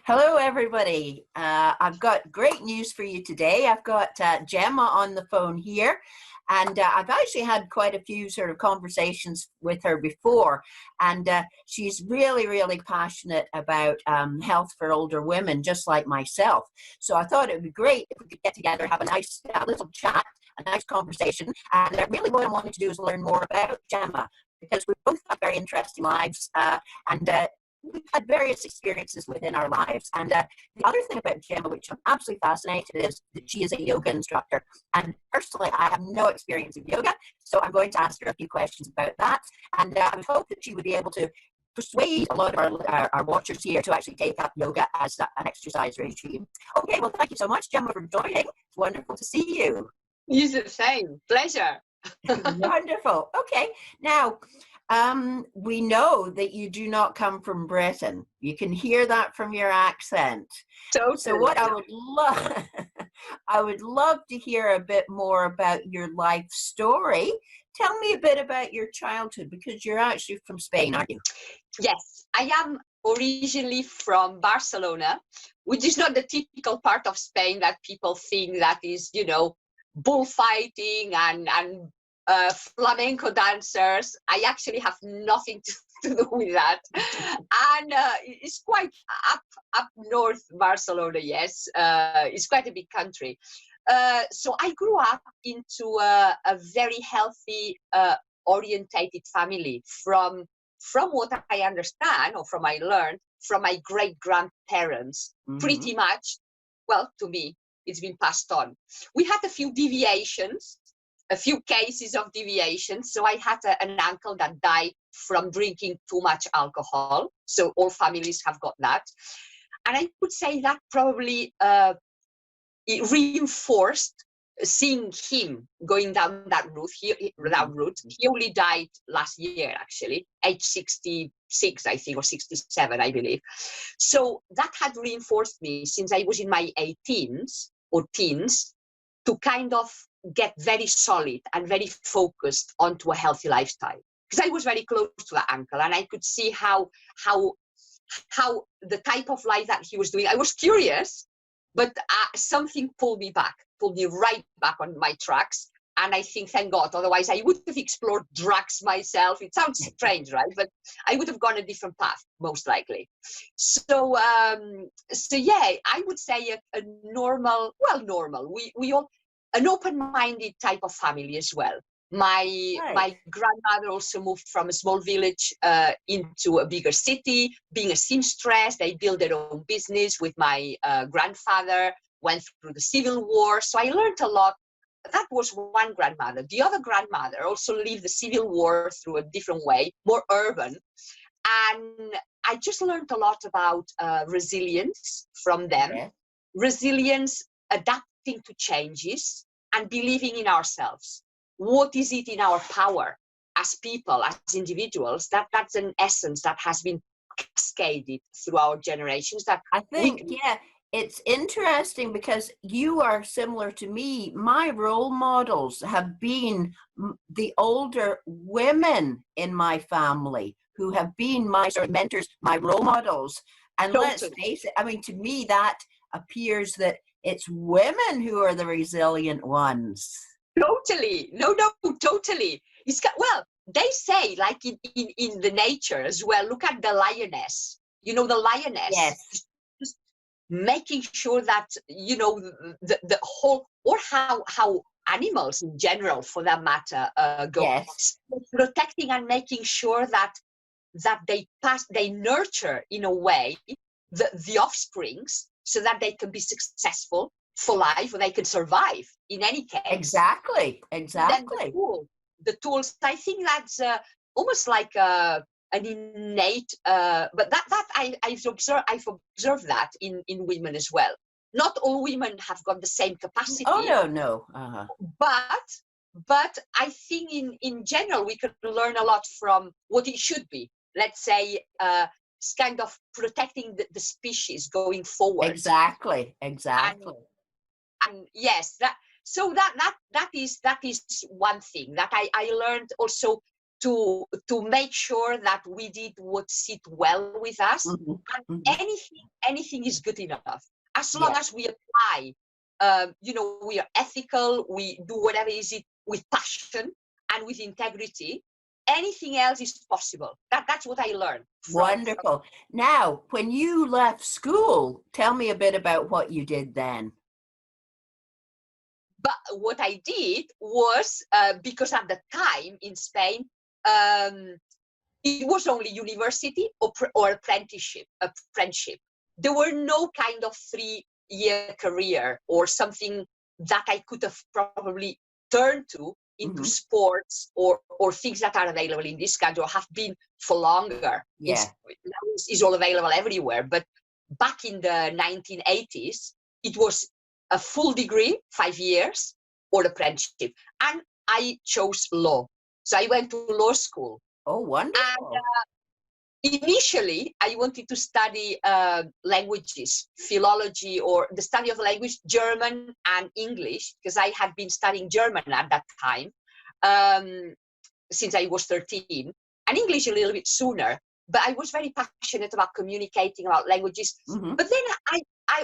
Hello, everybody. I've got great news for you today. I've got Gemma on the phone here, and I've actually had quite a few sort of conversations with her before, and she's really, really passionate about health for older women, just like myself. So I thought it would be great if we could get together, have a nice little chat, a nice conversation, and really what I wanted to do is learn more about Gemma, because we both have very interesting lives, and we've had various experiences within our lives. And the other thing about Gemma, which I'm absolutely fascinated, is that she is a yoga instructor. And personally, I have no experience of yoga, so I'm going to ask her a few questions about that. And I would hope that she would be able to persuade a lot of our watchers here to actually take up yoga as an exercise regime. Okay, well, thank you so much, Gemma, for joining. It's wonderful to see you. You the same. Pleasure. Wonderful. Okay, now, we know that you do not come from Britain. You can hear that from your accent. Totally. So what I would love, I would love to hear a bit more about your life story. Tell me a bit about your childhood, because you're actually from Spain, aren't you? Yes, I am originally from Barcelona, which is not the typical part of Spain that people think that is, bullfighting and flamenco dancers. I actually have nothing to do with that. And it's quite up north Barcelona, yes. It's quite a big country. So I grew up into a very healthy, orientated family from what I understand, or from I learned, from my great-grandparents. Pretty much, well, to me, it's been passed on. We had a few deviations, a few cases of deviation. So I had an uncle that died from drinking too much alcohol. So all families have got that. And I would say that probably it reinforced seeing him going down that route. He only died last year, actually, age 66, I think, or 67, I believe. So that had reinforced me since I was in my 18s or teens to kind of get very solid and very focused onto a healthy lifestyle, because I was very close to that uncle and I could see how the type of life that he was doing. I was curious, but something pulled me right back on my tracks. And I think, thank God, otherwise I would have explored drugs myself. It sounds strange, right? But I would have gone a different path, most likely. So yeah, I would say a normal, we all, an open-minded type of family as well. My grandmother also moved from a small village into a bigger city, being a seamstress. They built their own business with my grandfather, went through the Civil War. So I learned a lot. That was one grandmother. The other grandmother also lived the Civil War through a different way, more urban. And I just learned a lot about resilience from them. Yeah. Resilience, adapting to changes, and believing in ourselves. What is it in our power as people, as individuals? That's an essence that has been cascaded through our generations. That I think, yeah. It's interesting because you are similar to me. My role models have been the older women in my family who have been my sort of mentors, my role models. And let's face it, I mean, to me, that appears that it's women who are the resilient ones. Totally. No, totally. Well, they say, like in the nature as well, look at the lioness. You know, the lioness. Yes. Making sure that, the whole, or how animals in general, for that matter, go. Yes. Protecting and making sure that they nurture in a way the offsprings so that they can be successful for life, or they can survive in any case. Exactly. Then the tools, I think that's almost like an innate, but that I've observed that in women as well. Not all women have got the same capacity. Oh no. But I think in general we can learn a lot from what it should be. Let's say it's kind of protecting the species going forward. Exactly. And yes, that is one thing that I learned also, to make sure that we did what sit well with us. Mm-hmm. And Mm-hmm. anything is good enough as long as we apply. We are ethical. We do whatever is it with passion and with integrity. Anything else is possible. That's what I learned. Wonderful. Now, when you left school, tell me a bit about what you did then. But what I did was, because at the time in Spain, it was only university or apprenticeship. There were no kind of 3-year career or something that I could have probably turned to into sports or things that are available in this country or have been for longer. Yeah. It's all available everywhere. But back in the 1980s, it was a full degree, 5 years, or apprenticeship. And I chose law. So I went to law school. Oh, wonderful. And initially, I wanted to study languages, philology, or the study of language, German and English, because I had been studying German at that time since I was 13, and English a little bit sooner. But I was very passionate about communicating about languages. Mm-hmm. But then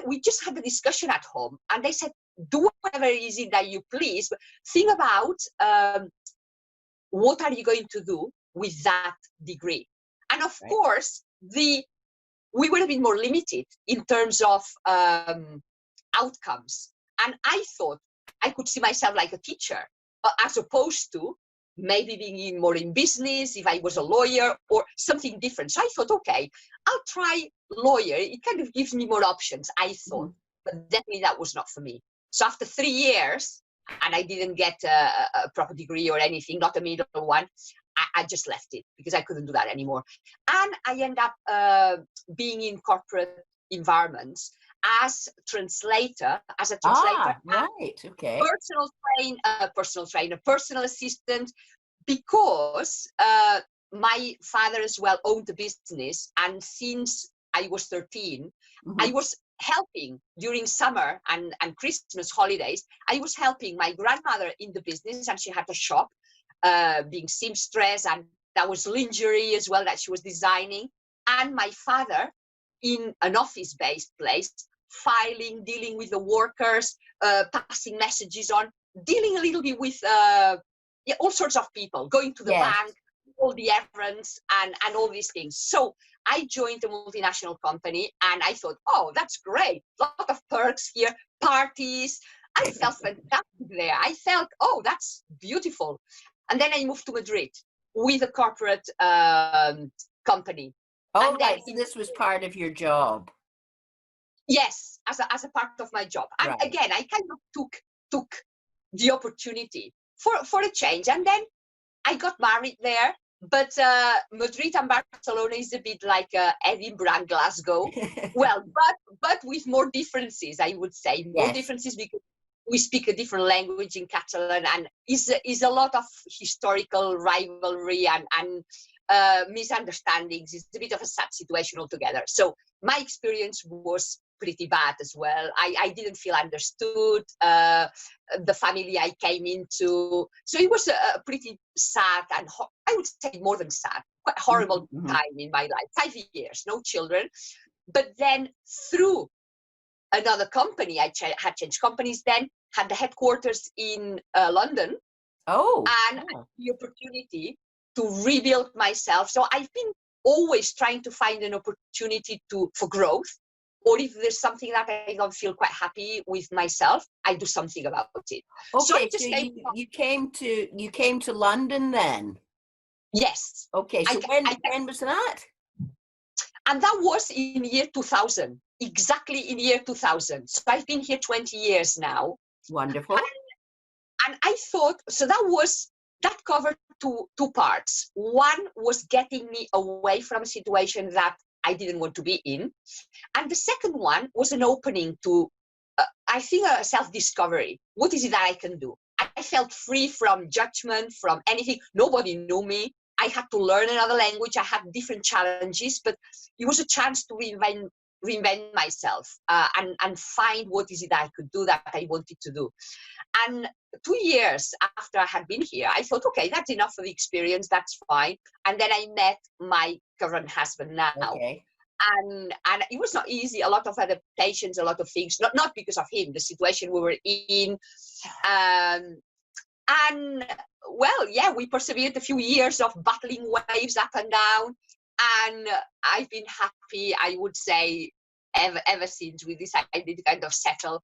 we just had a discussion at home, and they said, do whatever it is that you please, but think about what are you going to do with that degree. And of course, we were a bit more limited in terms of outcomes. And I thought I could see myself like a teacher, as opposed to maybe being more in business if I was a lawyer or something different. So I thought, okay, I'll try lawyer. It kind of gives me more options, I thought. But definitely that was not for me. So after 3 years, and I didn't get a proper degree or anything, not a middle one, I just left it because I couldn't do that anymore. And I end up being in corporate environments as a translator, Right, okay. personal trainer, personal assistant, because my father as well owned a business. And since I was 13, I was helping during summer and Christmas holidays. I was helping my grandmother in the business, and she had a shop, being seamstress, and that was lingerie as well that she was designing. And my father in an office-based place, filing, dealing with the workers, passing messages on, dealing a little bit with all sorts of people, going to the bank, all the errands, and all these things. So I joined a multinational company, and I thought, oh, that's great. A lot of perks here, parties. I felt fantastic there. I felt, oh, that's beautiful. And then I moved to Madrid with a corporate company. Oh, right. So this was part of your job. Yes, as a part of my job. And again, I kind of took the opportunity for a change. And then I got married there. But Madrid and Barcelona is a bit like Edinburgh and Glasgow. Well, but with more differences, I would say. More differences because we speak a different language in Catalan, and is a lot of historical rivalry and misunderstandings. It's a bit of a sad situation altogether. So my experience was pretty bad as well. I didn't feel understood. The family I came into. So it was a pretty sad and I would say more than sad, quite horrible time in my life. 5 years, no children. But then through another company, I had changed companies then, had the headquarters in London. Oh. And I had the opportunity to rebuild myself. So I've been always trying to find an opportunity for growth. Or if there's something that I don't feel quite happy with myself, I do something about it. Okay, so you came to London then? Yes. Okay, so when was that? And that was in year 2000, exactly in year 2000. So I've been here 20 years now. Wonderful. And I thought, so that covered two parts. One was getting me away from a situation that I didn't want to be in. And the second one was an opening to, I think, a self-discovery. What is it that I can do? I felt free from judgment, from anything. Nobody knew me. I had to learn another language. I had different challenges, but it was a chance to reinvent reinvent myself and find what is it I could do that I wanted to do. And 2 years after I had been here, I thought, okay, that's enough of the experience, that's fine. And then I met my current husband now. Okay. And it was not easy, a lot of adaptations, a lot of things, not because of him, the situation we were in. And well, yeah, we persevered a few years of battling waves up and down. And I've been happy, I would say, ever since we decided to kind of settle.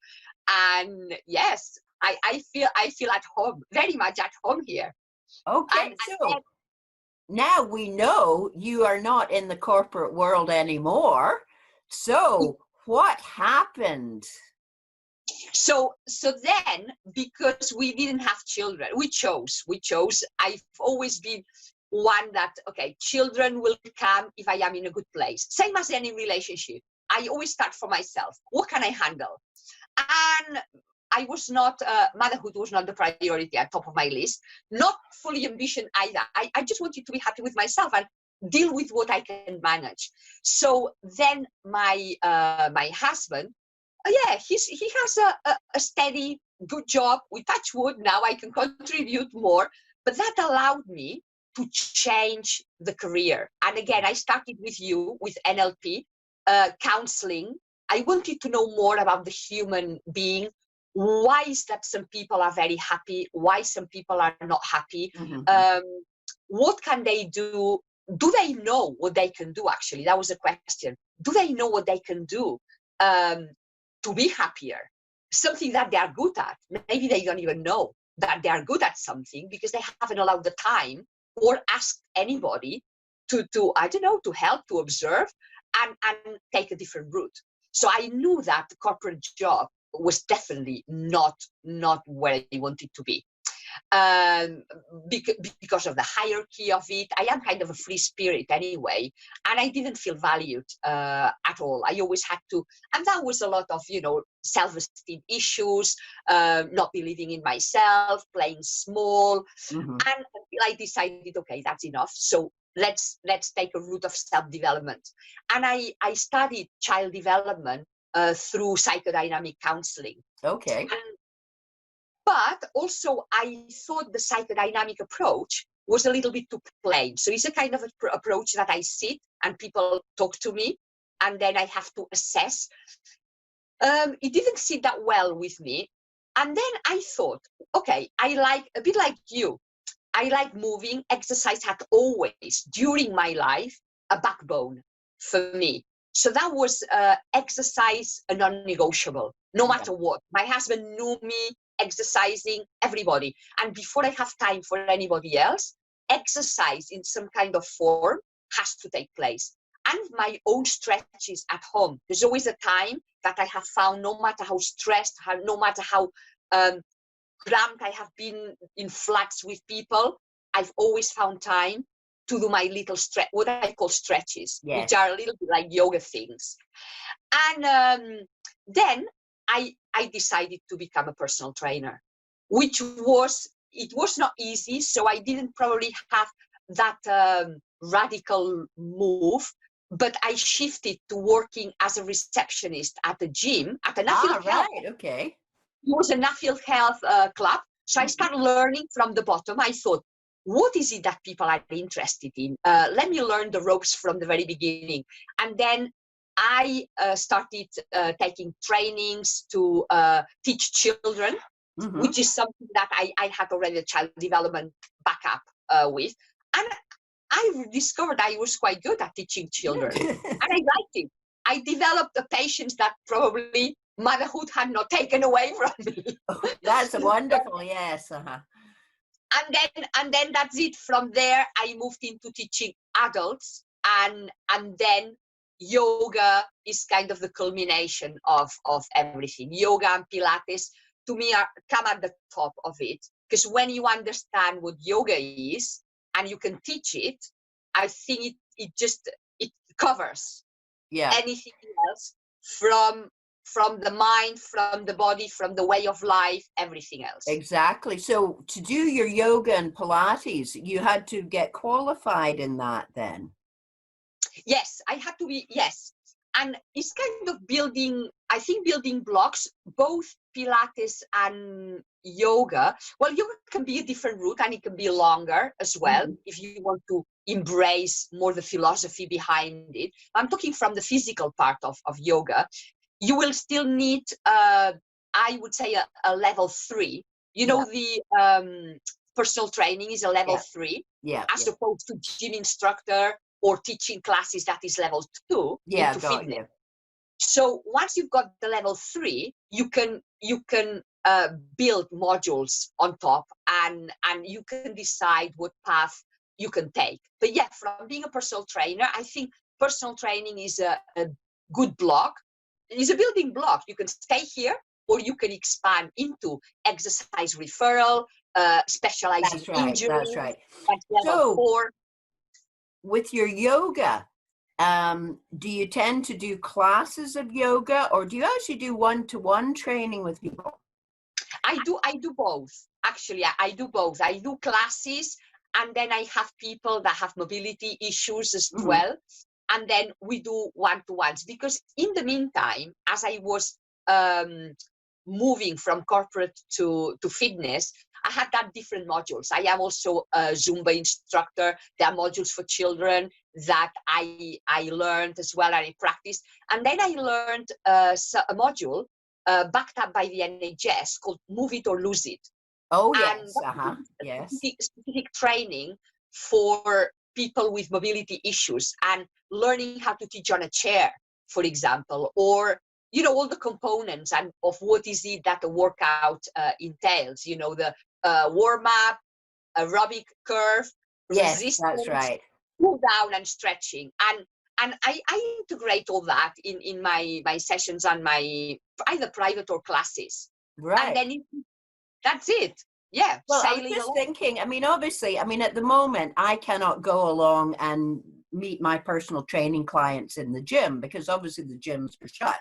And yes, I feel at home, very much at home here. Okay, so now we know you are not in the corporate world anymore. So what happened? So then, because we didn't have children, we chose. I've always been one that, okay, children will come if I am in a good place. Same as any relationship. I always start for myself. What can I handle? And I was not, motherhood was not the priority at top of my list, not fully ambition either. I just wanted to be happy with myself and deal with what I can manage. So then my husband, yeah, he has a steady, good job. We touch wood, now I can contribute more, but that allowed me to change the career. And again, I started with you, with NLP, counseling. I wanted to know more about the human being. Why is that some people are very happy? Why some people are not happy? Mm-hmm. What can they do? Do they know what they can do, actually? That was a question. Do they know what they can do to be happier? Something that they are good at. Maybe they don't even know that they are good at something because they haven't allowed the time or asked anybody to I don't know, to help, to observe and take a different route. So I knew that the corporate job was definitely not where I wanted to be. Because of the hierarchy of it. I am kind of a free spirit anyway, and I didn't feel valued at all. I always had to, and that was a lot of, self-esteem issues, not believing in myself, playing small, Mm-hmm. and until I decided, okay, that's enough. So let's take a route of self-development. And I studied child development through psychodynamic counseling. Okay. But also, I thought the psychodynamic approach was a little bit too plain. So it's a kind of approach that I sit and people talk to me, and then I have to assess. It didn't sit that well with me. And then I thought, okay, I like, a bit like you, I like moving. Exercise had always, during my life, a backbone for me. So that was exercise a non-negotiable, no matter what. My husband knew me exercising, everybody. And before I have time for anybody else, exercise in some kind of form has to take place. And my own stretches at home. There's always a time that I have found, no matter how stressed, no matter how cramped I have been in flux with people, I've always found time to do my little stretch, what I call stretches, Yes. which are a little bit like yoga things. And then I decided to become a personal trainer, which was not easy. So I didn't probably have that radical move, but I shifted to working as a receptionist at a gym, at an Nuffield Health. Right, okay. It was a Nuffield Health club. So I started learning from the bottom. I thought, what is it that people are interested in? Let me learn the ropes from the very beginning. And then I started taking trainings to teach children, Mm-hmm. which is something that I had already a child development backup with. And I discovered I was quite good at teaching children. And I liked it. I developed a patience that probably motherhood had not taken away from me. That's wonderful, yes. Uh-huh. And then that's it. From there, I moved into teaching adults, and then yoga is kind of the culmination of everything. Yoga and Pilates, to me, come at the top of it, because when you understand what yoga is and you can teach it, I think it covers anything else from the mind, from the body, from the way of life, everything else. Exactly. So to do your yoga and Pilates, you had to get qualified in that then? Yes, I had to be, yes. And it's kind of building, I think, building blocks, both Pilates and yoga. Well, yoga can be a different route and it can be longer as well if you want to embrace more the philosophy behind it. I'm talking from the physical part of yoga. You will still need, I would say, a level 3. You know, the personal training is a level 3, as opposed to gym instructor or teaching classes that is level 2 into fitness. So once you've got the level 3, you can build modules on top, and you can decide what path you can take. But yeah, from being a personal trainer, I think personal training is a good block. It's a building block. You can stay here, or you can expand into exercise referral, specialized injury. That's right. Level 4. With your yoga, do you tend to do classes of yoga, or do you actually do one-to-one training with people? I do both. Actually, I do both. I do classes, and then I have people that have mobility issues as well. And then we do one-to-ones, because in the meantime, as I was moving from corporate to fitness, I had that different modules. I am also a Zumba instructor. There are modules for children that I learned as well, and I practiced. And then I learned a module backed up by the NHS called Move It or Lose It. Oh, yes. Specific training for people with mobility issues, and learning how to teach on a chair, for example, or all the components and of what is it that a workout entails. The warm up, aerobic curve, resistance, that's right, cool down, and stretching. And I integrate all that in my sessions and my either private or classes. Right. And then that's it. Yeah. Well, I was just thinking, obviously, at the moment, I cannot go along and meet my personal training clients in the gym, because obviously the gyms are shut.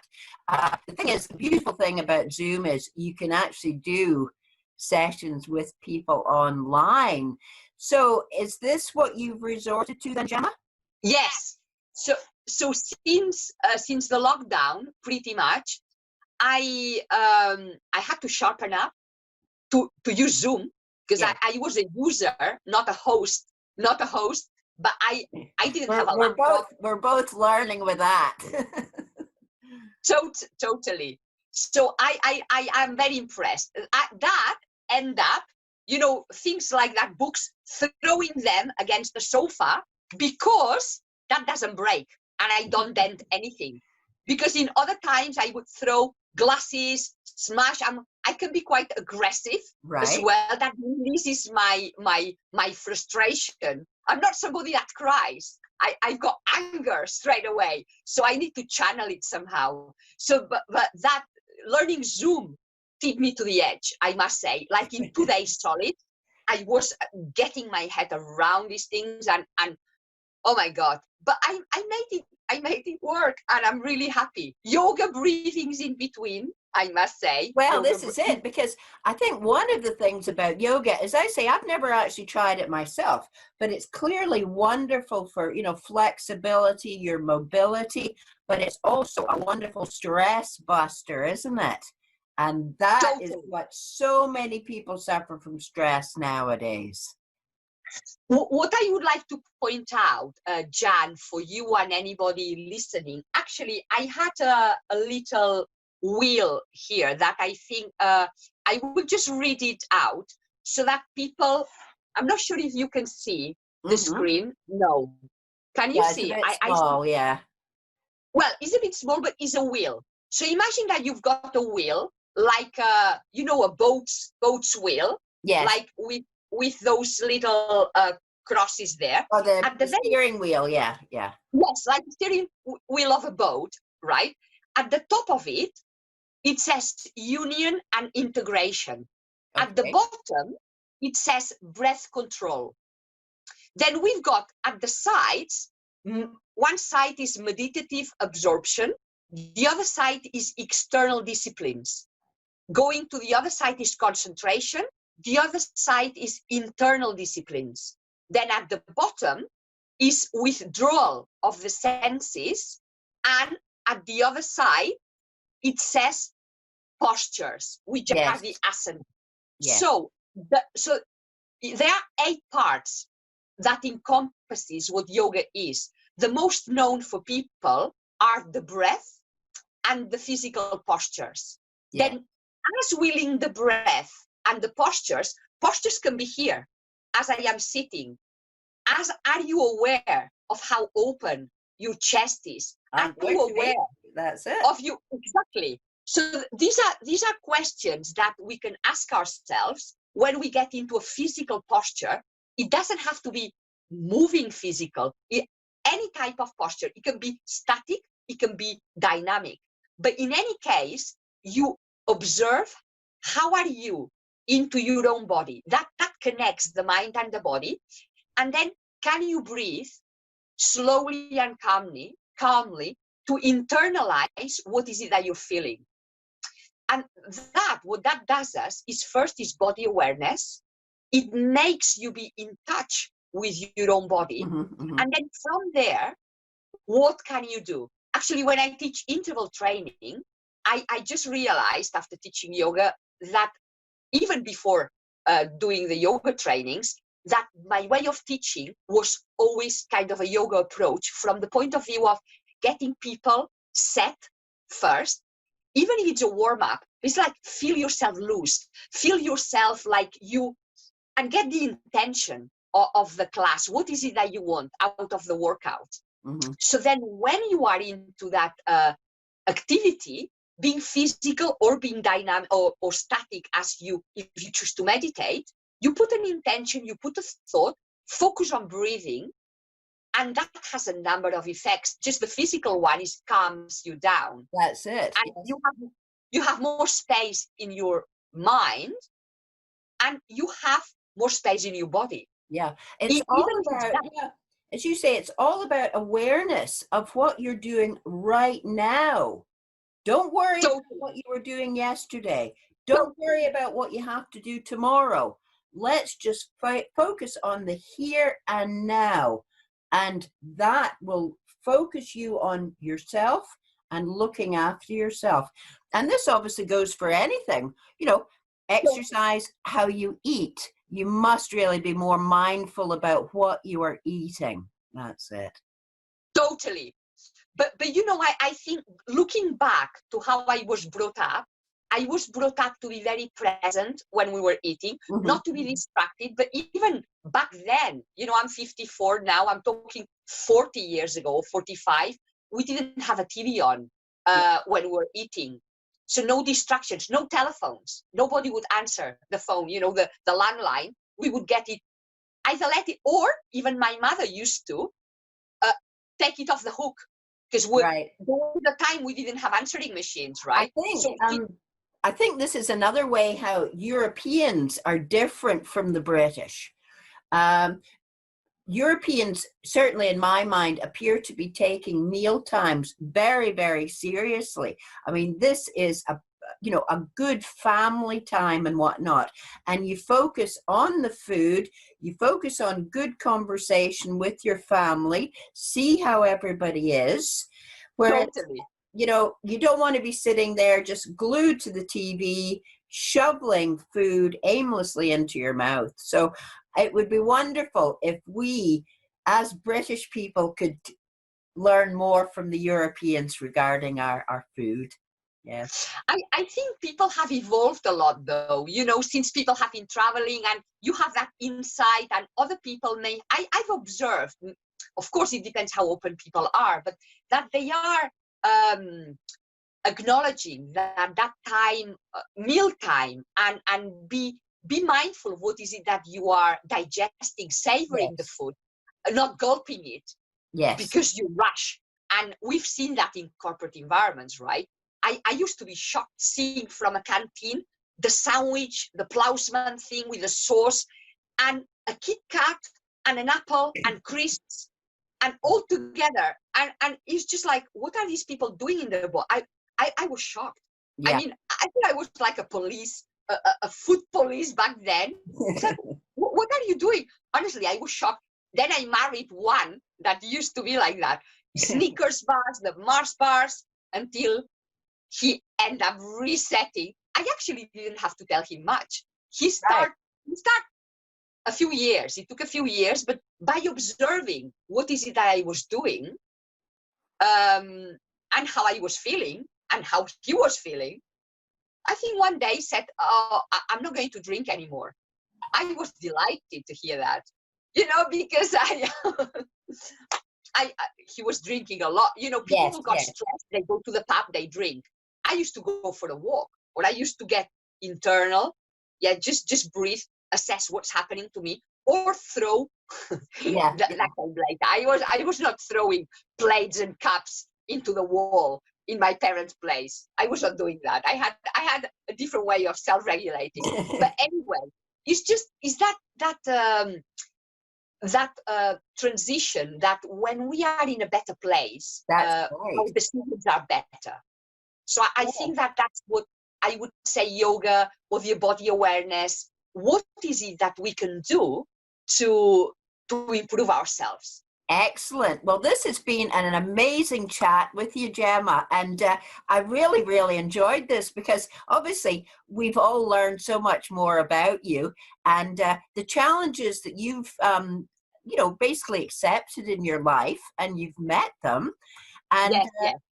The thing is, the beautiful thing about Zoom is you can actually do sessions with people online. So is this what you've resorted to then, Gemma? Yes. So since the lockdown, pretty much, I had to sharpen up to use Zoom, because I was a user, not a host, but I didn't have a laptop. We're both learning with that. Totally. So I am very impressed. That end up, things like that, books, throwing them against the sofa, because that doesn't break and I don't dent anything. Because in other times I would throw glasses, smash. I can be quite aggressive as well. That releases my frustration. I'm not somebody that cries. I've got anger straight away, so I need to channel it somehow. So, but that learning Zoom took me to the edge, I must say. Like in 2 days solid, I was getting my head around these things, and oh my God! But I made it work, and I'm really happy. Yoga breathings in between, I must say. Well, this is it, because I think one of the things about yoga, as I say, I've never actually tried it myself, but it's clearly wonderful for, flexibility, your mobility, but it's also a wonderful stress buster, isn't it? And that is what so many people suffer from, stress nowadays. What I would like to point out, Jan, for you and anybody listening, actually, I had a little wheel here that I think I will just read it out so that people, I'm not sure if you can see the screen. No. Can you see? It's a bit small, yeah. Well, it's a bit small, but it's a wheel. So imagine that you've got a wheel, like, a boat's wheel, like with those little crosses there. Oh, the steering wheel, yeah. Yes, like the steering wheel of a boat, right? At the top of it, it says union and integration. Okay. At the bottom, it says breath control. Then we've got at the sides, one side is meditative absorption, the other side is external disciplines. Going to the other side is concentration, the other side is internal disciplines. Then at the bottom is withdrawal of the senses and at the other side, it says postures, which are the asana. Yes. So there are 8 parts that encompasses what yoga is. The most known for people are the breath and the physical postures. Yeah. Then, as we link the breath and the postures can be here, as I am sitting. As are you aware of how open your chest is? Are you aware That's it. of you? Exactly. So these are questions that we can ask ourselves when we get into a physical posture. It doesn't have to be moving physical. Any type of posture. It can be static, it can be dynamic. But in any case, you observe how are you into your own body. That connects the mind and the body. And then can you breathe slowly and calmly to internalize what is it that you're feeling? And what that does is first is body awareness. It makes you be in touch with your own body. And then from there, what can you do? Actually, when I teach interval training, I just realized after teaching yoga that even before doing the yoga trainings, that my way of teaching was always kind of a yoga approach from the point of view of getting people set first. Even if it's a warm-up, it's like feel yourself loose, feel yourself like you, and get the intention of the class. What is it that you want out of the workout? So then when you are into that activity, being physical or being dynamic or static, if you choose to meditate, you put an intention, you put a thought, focus on breathing, and that has a number of effects. Just the physical one is calms you down. That's it. And you have more space in your mind, and you have more space in your body. Yeah, it's all about, as you say, it's all about awareness of what you're doing right now. Don't worry about what you were doing yesterday. Don't worry about what you have to do tomorrow. Let's just focus on the here and now. And that will focus you on yourself and looking after yourself. And this obviously goes for anything, exercise, how you eat. You must really be more mindful about what you are eating. That's it. Totally. But I think looking back to how I was brought up to be very present when we were eating, not to be distracted. But even back then, I'm 54 now, I'm talking 40 years ago, 45, we didn't have a TV on when we were eating. So no distractions, no telephones. Nobody would answer the phone, the landline. We would get it, either let it, or even my mother used to take it off the hook. Because during the time we didn't have answering machines, right? I think this is another way how Europeans are different from the British. Europeans, certainly in my mind, appear to be taking meal times very, very seriously. I mean, this is a good family time and whatnot. And you focus on the food, you focus on good conversation with your family, see how everybody is. Whereas, you don't want to be sitting there just glued to the TV, shoveling food aimlessly into your mouth. So it would be wonderful if we, as British people, could learn more from the Europeans regarding our food. Yes. I think people have evolved a lot, though, since people have been traveling, and you have that insight, and other people I've observed, of course, it depends how open people are, but that they are acknowledging that time, meal time, and be mindful of what is it that you are digesting, savoring the food, not gulping it, because you rush. And we've seen that in corporate environments, right? I used to be shocked seeing from a canteen the sandwich, the Ploughman thing with the sauce, and a Kit Kat and an apple and crisps, and all together. And it's just like, what are these people doing in their body? I was shocked. I mean, I think I was like a police, a food police back then. It's like, what are you doing? Honestly, I was shocked. Then I married one that used to be like that. Snickers bars, the Mars bars, until he ended up resetting. I actually didn't have to tell him much. He started a few years. It took a few years, but by observing what is it that I was doing, and how I was feeling and how he was feeling, I think one day he said, "Oh, I'm not going to drink anymore." I was delighted to hear that, because he was drinking a lot. People who got stressed, they go to the pub, they drink. I used to go for a walk, or I used to get internal, just breathe, assess what's happening to me, or throw that blade. I was not throwing plates and cups into the wall in my parents' place. I was not doing that. I had a different way of self-regulating. But anyway, is that transition, that when we are in a better place, our decisions are better. So I think that's what I would say yoga or the body awareness. What is it that we can do to improve ourselves? Excellent. Well, this has been an amazing chat with you, Gemma, and I really, really enjoyed this, because obviously we've all learned so much more about you and the challenges that you've, basically accepted in your life, and you've met them. And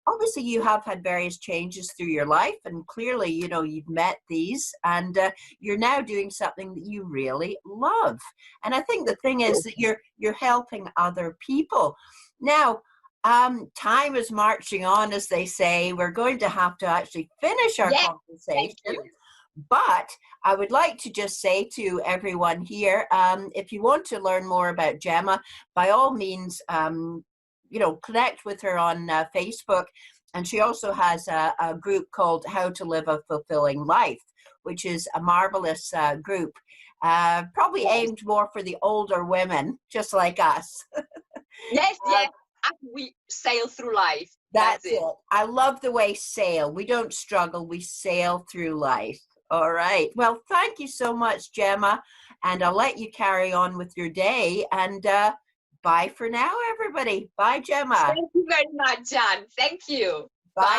obviously you have had various changes through your life, and clearly, you've met these, and you're now doing something that you really love. And I think the thing is that you're helping other people. Now, time is marching on, as they say. We're going to have to actually finish our conversation. But I would like to just say to everyone here, if you want to learn more about Gemma, by all means, connect with her on Facebook. And she also has a group called How to Live a Fulfilling Life, which is a marvelous group, probably aimed more for the older women, just like us. Yes. We sail through life. That's it. I love the way sail. We don't struggle, we sail through life. All right. Well, thank you so much, Gemma. And I'll let you carry on with your day. And bye for now, everybody. Bye, Gemma. Thank you very much, Jan. Thank you.